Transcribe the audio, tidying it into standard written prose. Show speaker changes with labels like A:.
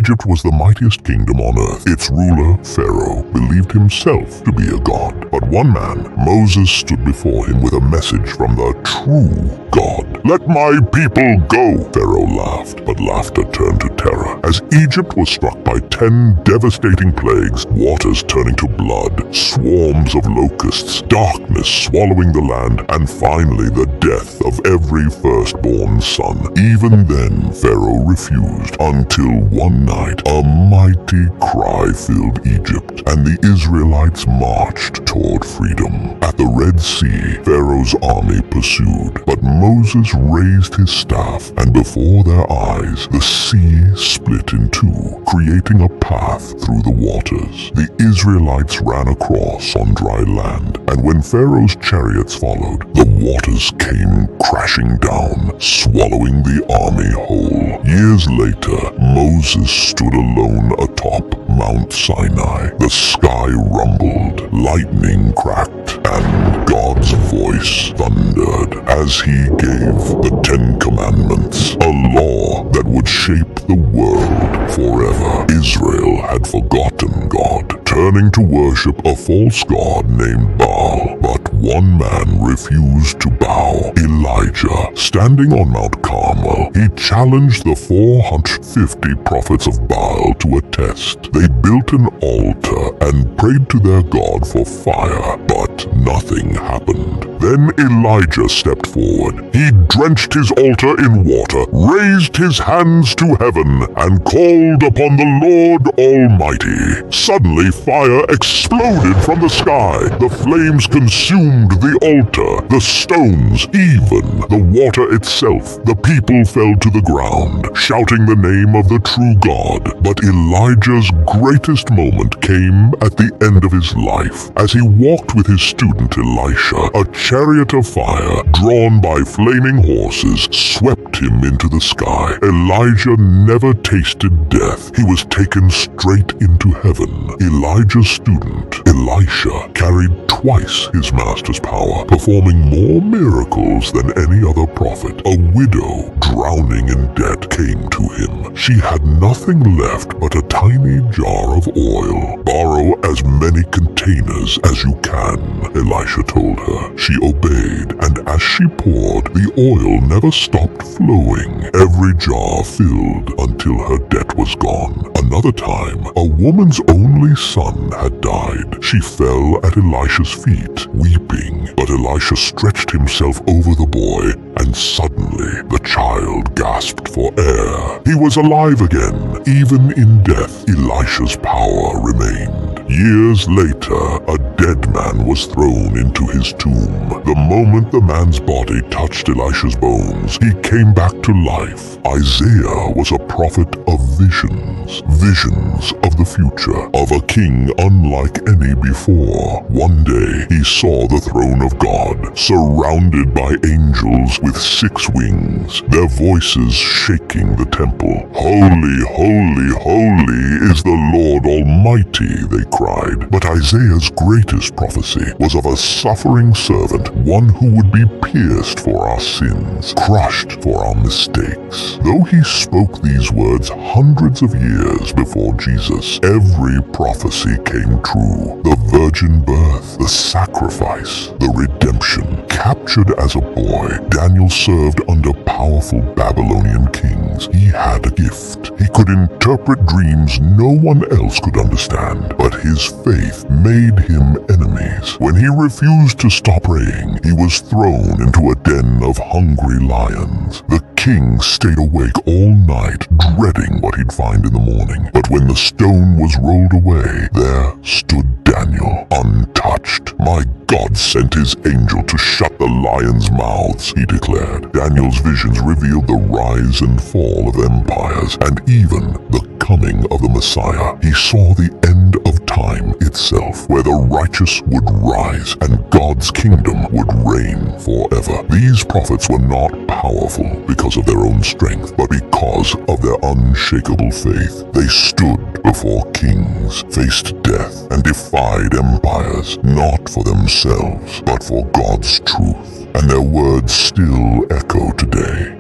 A: Egypt was the mightiest kingdom on earth. Its ruler, Pharaoh, believed himself to be a god. But one man, Moses, stood before him with a message from the true God. "Let my people go," Pharaoh laughed, but laughter turned to terror. As Egypt was struck by 10 devastating plagues, waters turning to blood, swarms of locusts, darkness swallowing the land, and finally the death of every firstborn son. Even then, Pharaoh refused, until one night a mighty cry filled Egypt, and the Israelites marched toward freedom. At the Red Sea, Pharaoh's army pursued, but Moses raised his staff, and before their eyes, the sea split in two, creating a path through the waters. The Israelites ran across on dry land, and when Pharaoh's chariots followed, the waters came crashing down, swallowing the army whole. Years later, Moses stood alone atop Mount Sinai. The sky rumbled, lightning cracked, and God's voice thundered as he gave the 10 Commandments, a law that would shape the world forever. Israel had forgotten God, turning to worship a false god named Baal. But one man refused to bow. Elijah, standing on Mount Carmel, he challenged the 450 prophets of Baal to a test. They built an altar and prayed to their God for fire, but nothing happened. Then Elijah stepped forward. He drenched his altar in water, raised his hands to heaven, and called upon the Lord Almighty. Suddenly, fire exploded from the sky. The flames consumed the altar, the stones, even the water itself. The people fell to the ground, shouting the name of the true God. But Elijah's greatest moment came at the end of his life. As he walked with his student Elisha, a chariot of fire, drawn by flaming horses, swept him into the sky. Elijah never tasted death. He was taken straight into heaven. Elijah's student, Elisha, carried twice his master's power, performing more miracles than any other prophet. A widow, drowning in debt, came to him. She had nothing left but a tiny jar of oil. "Borrow as many containers as you can," Elisha told her. She obeyed, and as she poured, the oil never stopped flowing. Every jar filled until her debt was gone. Another time, a woman's only son had died. She fell at Elisha's feet, weeping, but Elisha stretched himself over the boy, and suddenly the child gasped for air. He was alive again. Even in death, Elisha's power remained. Years later, a dead man was thrown into his tomb. The moment the man's body touched Elisha's bones, he came back to life. Isaiah was a prophet of visions, visions of the future, of a king unlike any before. One day, he saw the throne of God, surrounded by angels with 6 wings, their voices shaking the temple. "Holy, holy, holy is the Lord Almighty," they cried. But Isaiah's greatest prophecy was of a suffering servant, one who would be pierced for our sins, crushed for our mistakes. Though he spoke these words hundreds of years before Jesus, every prophecy came true. The virgin birth, the sacrifice, the redemption. Captured as a boy, Daniel served under powerful Babylonian kings. He had a gift. He could interpret dreams no one else could understand, but his faith made him enemies. When he refused to stop praying, he was thrown into a den of hungry lions. The king stayed awake all night, dreading what he'd find in the morning. But when the stone was rolled away, there stood Daniel, untouched. "My God sent his angel to shut the lions' mouths," he declared. Daniel's visions revealed the rise and fall of empires, and even the coming of the Messiah. He saw the end of time itself, where the righteous would rise and God's kingdom would reign forever. These prophets were not powerful because of their own strength, but because of their unshakable faith. They stood before kings, faced death, and defied empires, not for themselves, but for God's truth. And their words still echo today.